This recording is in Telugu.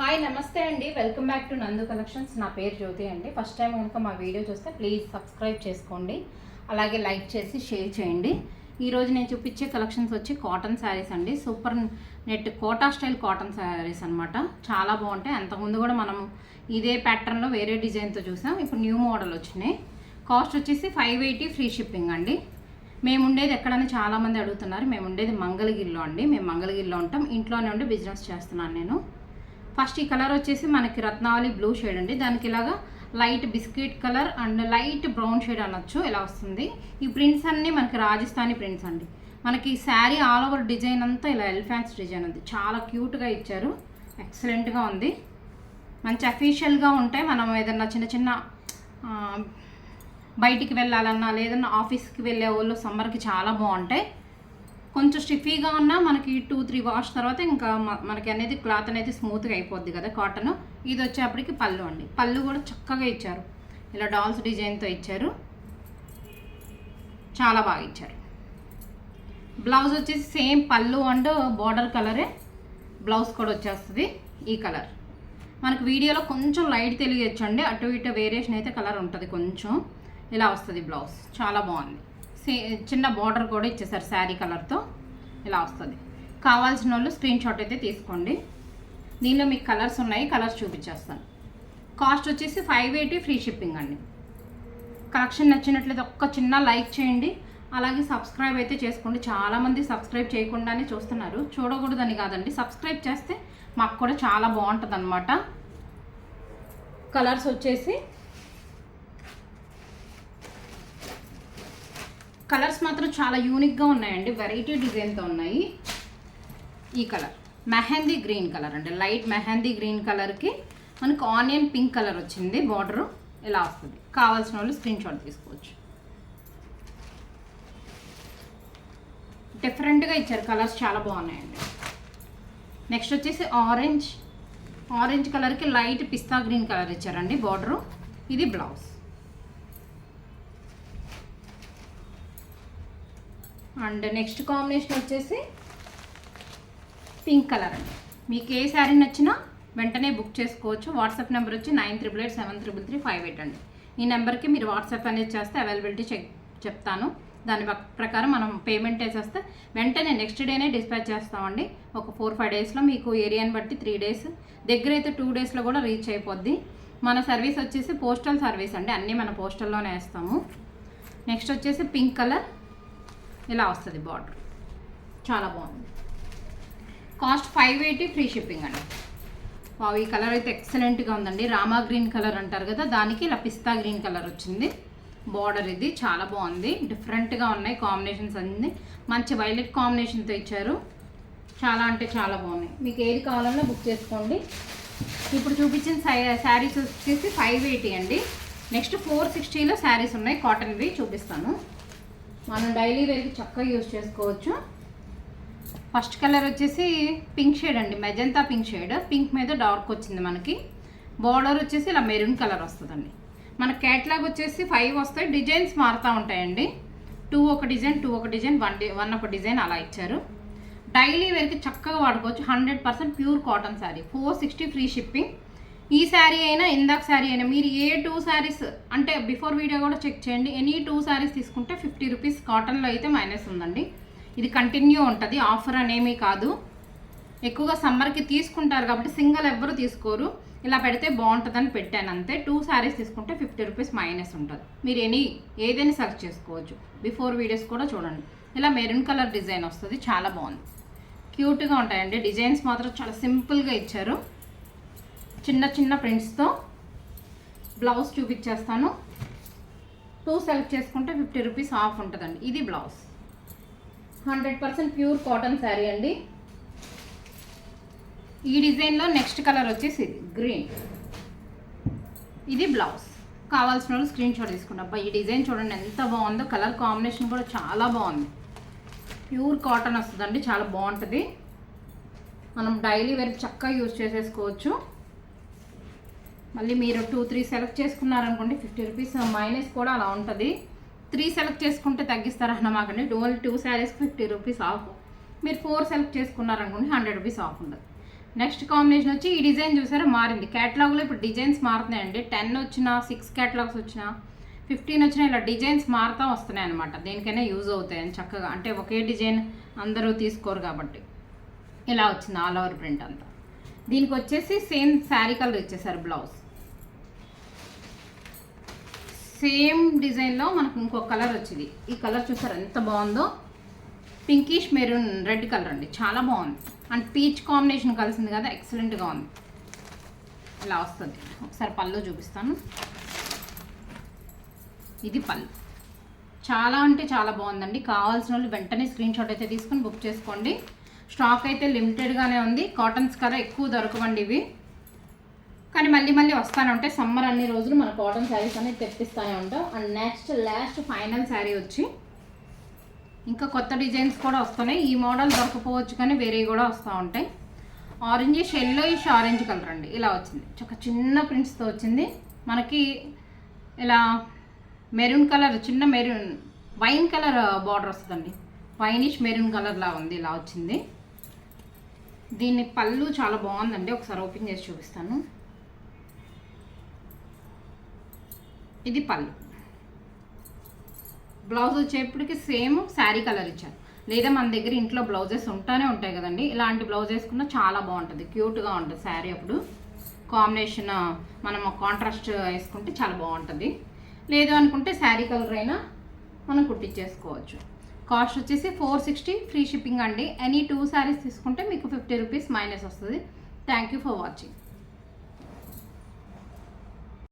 హాయ్ నమస్తే అండి, వెల్కమ్ బ్యాక్ టు నందు కలెక్షన్స్. నా పేరు జ్యోతి అండి. ఫస్ట్ టైం కనుక మా వీడియో చూస్తే ప్లీజ్ సబ్స్క్రైబ్ చేసుకోండి, అలాగే లైక్ చేసి షేర్ చేయండి. ఈరోజు నేను చూపించే కలెక్షన్స్ వచ్చి కాటన్ శారీస్ అండి. Super net Kota style cotton sarees అనమాట. చాలా బాగుంటాయి. అంతకుముందు కూడా మనం ఇదే ప్యాటర్న్లో వేరే డిజైన్తో చూసాం. ఇప్పుడు న్యూ మోడల్ వచ్చినాయి. కాస్ట్ వచ్చేసి 580 ఫ్రీ షిప్పింగ్ అండి. మేము ఉండేది ఎక్కడని చాలామంది అడుగుతున్నారు. మేము ఉండేది మంగళగిరిలో అండి. మేము మంగళగిరిలో ఉంటాం. ఇంట్లోనే ఉండి బిజినెస్ చేస్తున్నాను నేను. ఫస్ట్ ఈ కలర్ వచ్చేసి మనకి రత్నావళి బ్లూ షేడ్ అండి. దానికి ఇలాగా light biscuit colour and light brown shade అనొచ్చు, ఇలా వస్తుంది. ఈ ప్రింట్స్ అన్నీ మనకి రాజస్థానీ ప్రింట్స్ అండి. మనకి శారీ ఆల్ ఓవర్ డిజైన్ అంతా ఇలా ఎలిఫెంట్స్ డిజైన్ ఉంది. చాలా క్యూట్గా ఇచ్చారు, ఎక్సలెంట్గా ఉంది. మంచి అఫీషియల్గా ఉంటాయి. మనం ఏదన్నా చిన్న చిన్న బయటికి వెళ్ళాలన్నా లేదన్నా ఆఫీస్కి వెళ్ళే వాళ్ళు సమ్మర్కి చాలా బాగుంటాయి. కొంచెం స్టిఫీగా ఉన్నా మనకి 2-3 వాష్ తర్వాత ఇంకా మనకి అనేది క్లాత్ అనేది స్మూత్గా అయిపోద్ది కదా కాటన్. ఇది వచ్చేప్పటికి పళ్ళు అండి. పళ్ళు కూడా చక్కగా ఇచ్చారు, ఇలా డాల్స్ డిజైన్తో ఇచ్చారు, చాలా బాగా ఇచ్చారు. బ్లౌజ్ వచ్చేసి సేమ్ పళ్ళు అండ్ బార్డర్ కలరే బ్లౌజ్ కూడా వచ్చేస్తుంది. ఈ కలర్ మనకి వీడియోలో కొంచెం లైట్ తెలియచ్చండి, అటు ఇటు వేరియేషన్ అయితే కలర్ ఉంటుంది కొంచెం. ఇలా వస్తుంది బ్లౌజ్, చాలా బాగుంది. చిన్న బార్డర్ కూడా ఇచ్చేసారు శారీ కలర్తో, ఇలా వస్తుంది. కావాల్సిన వాళ్ళు స్క్రీన్ షాట్ అయితే తీసుకోండి. దీనిలో మీకు కలర్స్ ఉన్నాయి, కలర్స్ చూపించేస్తాను. కాస్ట్ వచ్చేసి 580 ఫ్రీ షిప్పింగ్ అండి. కలెక్షన్ నచ్చినట్లయితే ఒక్క చిన్న లైక్ చేయండి, అలాగే సబ్స్క్రైబ్ అయితే చేసుకోండి. చాలామంది సబ్స్క్రైబ్ చేయకుండానే చూస్తున్నారు. చూడకూడదని కాదండి, సబ్స్క్రైబ్ చేస్తే మాకు కూడా చాలా బాగుంటుంది అన్నమాట. కలర్స్ వచ్చేసి కలర్స్ మాత్రం చాలా యూనిక్గా ఉన్నాయండి, వెరైటీ డిజైన్తో ఉన్నాయి. ఈ కలర్ మెహందీ గ్రీన్ కలర్ అండి. లైట్ మెహందీ గ్రీన్ కలర్కి మనకు ఆనియన్ పింక్ కలర్ వచ్చింది. బార్డరు ఇలా వస్తుంది. కావాల్సిన వాళ్ళు స్క్రీన్ షాట్ తీసుకోవచ్చు. డిఫరెంట్గా ఇచ్చారు, కలర్స్ చాలా బాగున్నాయండి. నెక్స్ట్ వచ్చేసి ఆరెంజ్ కలర్కి లైట్ పిస్తా గ్రీన్ కలర్ ఇచ్చారండి బార్డరు. ఇది బ్లౌజ్. అండ్ నెక్స్ట్ కాంబినేషన్ వచ్చేసి పింక్ కలర్ అండి. మీకు ఏ శారీ నచ్చినా వెంటనే బుక్ చేసుకోవచ్చు. వాట్సాప్ నెంబర్ వచ్చి 98873335 అండి. ఈ నెంబర్కి మీరు వాట్సాప్ అనేది చేస్తే అవైలబిలిటీ చెప్తాను. దాని ప్రకారం మనం పేమెంట్ వేసేస్తే వెంటనే నెక్స్ట్ డేనే డిస్పాచ్ చేస్తామండి. ఒక 4-5 డేస్లో మీకు ఏరియాని బట్టి 3 డేస్, దగ్గర అయితే 2 డేస్లో కూడా రీచ్ అయిపోద్ది. మన సర్వీస్ వచ్చేసి పోస్టల్ సర్వీస్ అండి. అన్నీ మన పోస్టల్లోనే వేస్తాము. నెక్స్ట్ వచ్చేసి పింక్ కలర్, ఇలా వస్తుంది బార్డర్, చాలా బాగుంది. కాస్ట్ 580 ఫ్రీ షిప్పింగ్ అండి. ఈ కలర్ అయితే ఎక్సలెంట్గా ఉందండి. రామా గ్రీన్ కలర్ అంటారు కదా, దానికి ఇలా పిస్తా గ్రీన్ కలర్ వచ్చింది బార్డర్. ఇది చాలా బాగుంది, డిఫరెంట్గా ఉన్నాయి కాంబినేషన్స్ అన్నీ. మంచి వైలెట్ కాంబినేషన్తో ఇచ్చారు. చాలా అంటే చాలా బాగున్నాయి. మీకు ఏది కావాలన్నా బుక్ చేసుకోండి. ఇప్పుడు చూపించిన శారీస్ వచ్చేసి 580 అండి. నెక్స్ట్ 460లో శారీస్ ఉన్నాయి, కాటన్వి చూపిస్తాను. మనం డైలీ వేర్కి చక్కగా యూజ్ చేసుకోవచ్చు. ఫస్ట్ కలర్ వచ్చేసి పింక్ షేడ్ అండి, మెజంతా పింక్ షేడ్. పింక్ మీద డార్క్ వచ్చింది మనకి. బార్డర్ వచ్చేసి ఇలా మెరూన్ కలర్ వస్తుందండి. మన క్యాట్లాగ్ వచ్చేసి 5 వస్తాయి. డిజైన్స్ మారుతూ ఉంటాయండి. 2 ఒక డిజైన్, 2 ఒక డిజైన్, 1 ఒక డిజైన్ అలా ఇచ్చారు. డైలీ వేర్కి చక్కగా వాడుకోవచ్చు. 100% pure cotton sari. 460 free shipping. ఈ శారీ అయినా ఇందాక శారీ అయినా మీరు ఏ 2 శారీస్ అంటే బిఫోర్ వీడియో కూడా చెక్ చేయండి. ఎనీ 2 శారీస్ తీసుకుంటే 50 రూపీస్ కాటన్లో అయితే మైనస్ ఉందండి. ఇది కంటిన్యూ ఉంటుంది, ఆఫర్ అనేమీ కాదు. ఎక్కువగా సమ్మర్కి తీసుకుంటారు కాబట్టి సింగిల్ ఎవ్వరు తీసుకోరు. ఇలా పెడితే బాగుంటుందని పెట్టాను అంతే. 2 శారీస్ తీసుకుంటే 50 రూపీస్ మైనస్ ఉంటుంది. మీరు ఏదైనా సెర్చ్ చేసుకోవచ్చు. బిఫోర్ వీడియోస్ కూడా చూడండి. ఇలా మెరూన్ కలర్ డిజైన్ వస్తుంది, చాలా బాగుంది, క్యూట్గా ఉంటాయండి. డిజైన్స్ మాత్రం చాలా సింపుల్గా ఇచ్చారు, చిన్న చిన్న ప్రింట్స్తో. బ్లౌజ్ చూపించేస్తాను. 2 సెలెక్ట్ చేసుకుంటే 50 రూపీస్ ఆఫ్ ఉంటుందండి. ఇది బ్లౌజ్. 100% ప్యూర్ కాటన్ శారీ అండి. ఈ డిజైన్లో నెక్స్ట్ కలర్ వచ్చేసి గ్రీన్. ఇది బ్లౌజ్. కావాల్సిన వాళ్ళు స్క్రీన్ షాట్ తీసుకుంటాం. అబ్బా, ఈ డిజైన్ చూడండి ఎంత బాగుందో. కలర్ కాంబినేషన్ కూడా చాలా బాగుంది. ప్యూర్ కాటన్ వస్తుందండి, చాలా బాగుంటుంది. మనం డైలీ వేర్ చక్కగా యూజ్ చేసేసుకోవచ్చు. మళ్ళీ మీరు 2-3 సెలెక్ట్ చేసుకున్నారనుకోండి 50 రూపీస్ మైనస్ కూడా అలా ఉంటుంది. 3 సెలెక్ట్ చేసుకుంటే తగ్గిస్తారన్న మాకండి. 2 శారీస్కి 50 రూపీస్ ఆఫ్. మీరు 4 సెలెక్ట్ చేసుకున్నారనుకోండి 100 రూపీస్ ఆఫ్ ఉండదు. నెక్స్ట్ కాంబినేషన్ వచ్చి ఈ డిజైన్ చూసారా మారింది. క్యాటలాగ్లో ఇప్పుడు డిజైన్స్ మారుతున్నాయండి. 10 వచ్చినా 6 క్యాటలాగ్స్ వచ్చినా 15 వచ్చినా ఇలా డిజైన్స్ మారుతూ వస్తున్నాయి అనమాట. దేనికైనా యూజ్ అవుతాయని చక్కగా, అంటే ఒకే డిజైన్ అందరూ తీసుకోరు కాబట్టి ఇలా వచ్చింది ఆల్ ఓవర్ ప్రింట్ అంతా. దీనికి వచ్చేసి సేమ్ శారీ కలర్ ఇచ్చేసారు. బ్లౌజ్ సేమ్ డిజైన్లో మనకు ఇంకొక కలర్ వచ్చింది. ఈ కలర్ చూసారు ఎంత బాగుందో, పింకిష్ మెరూన్ రెడ్ కలర్ అండి, చాలా బాగుంది. అండ్ పీచ్ కాంబినేషన్ కలిసింది కదా, ఎక్సలెంట్గా ఉంది. ఇలా వస్తుంది. ఒకసారి పళ్ళు చూపిస్తాను. ఇది పళ్ళు, చాలా అంటే చాలా బాగుందండి. కావాల్సిన వాళ్ళు వెంటనే స్క్రీన్ షాట్ అయితే తీసుకొని బుక్ చేసుకోండి. స్టాక్ అయితే లిమిటెడ్గానే ఉంది. కాటన్స్ కదా ఎక్కువ దొరకవండి ఇవి, కానీ మళ్ళీ మళ్ళీ వస్తూనే ఉంటాయి. సమ్మర్ అన్ని రోజులు మన కాటన్ శారీస్ అనేది తెప్పిస్తూనే ఉంటాం. And next last final sari వచ్చి ఇంకా కొత్త డిజైన్స్ కూడా వస్తున్నాయి. ఈ మోడల్ దొరకపోవచ్చు కానీ వేరే కూడా వస్తూ ఉంటాయి. ఆరెంజ్ ఎల్లోయిష్ ఆరెంజ్ కలర్ అండి, ఇలా వచ్చింది. ఒక చిన్న ప్రింట్స్తో వచ్చింది. మనకి ఇలా మెరూన్ కలర్, చిన్న మెరూన్ వైన్ కలర్ బార్డర్ వస్తుందండి. వైనిష్ మెరూన్ కలర్లా ఉంది, ఇలా వచ్చింది. దీని పళ్ళు చాలా బాగుందండి. ఒకసారి ఓపెన్ చేసి చూపిస్తాను. ఇది పళ్ళు. బ్లౌజ్ వచ్చేప్పటికి సేమ్ శారీ కలర్ ఇచ్చారు. లేదా మన దగ్గర ఇంట్లో బ్లౌజెస్ ఉంటానే ఉంటాయి కదండి, ఇలాంటి బ్లౌజ్ వేసుకున్నా చాలా బాగుంటుంది, క్యూట్గా ఉంటుంది శారీ. అప్పుడు కాంబినేషన్ మనం కాంట్రాస్ట్ వేసుకుంటే చాలా బాగుంటుంది. లేదు అనుకుంటే శారీ కలర్ అయినా మనం కుట్టించేసుకోవచ్చు. కాస్ట్ వచ్చేసి 460, ఫ్రీ షిప్పింగ్ అండి. ఎనీ 2 శారీస్ తీసుకుంటే మీకు 50 రూపీస్ మైనస్ వస్తుంది. Thank you for watching.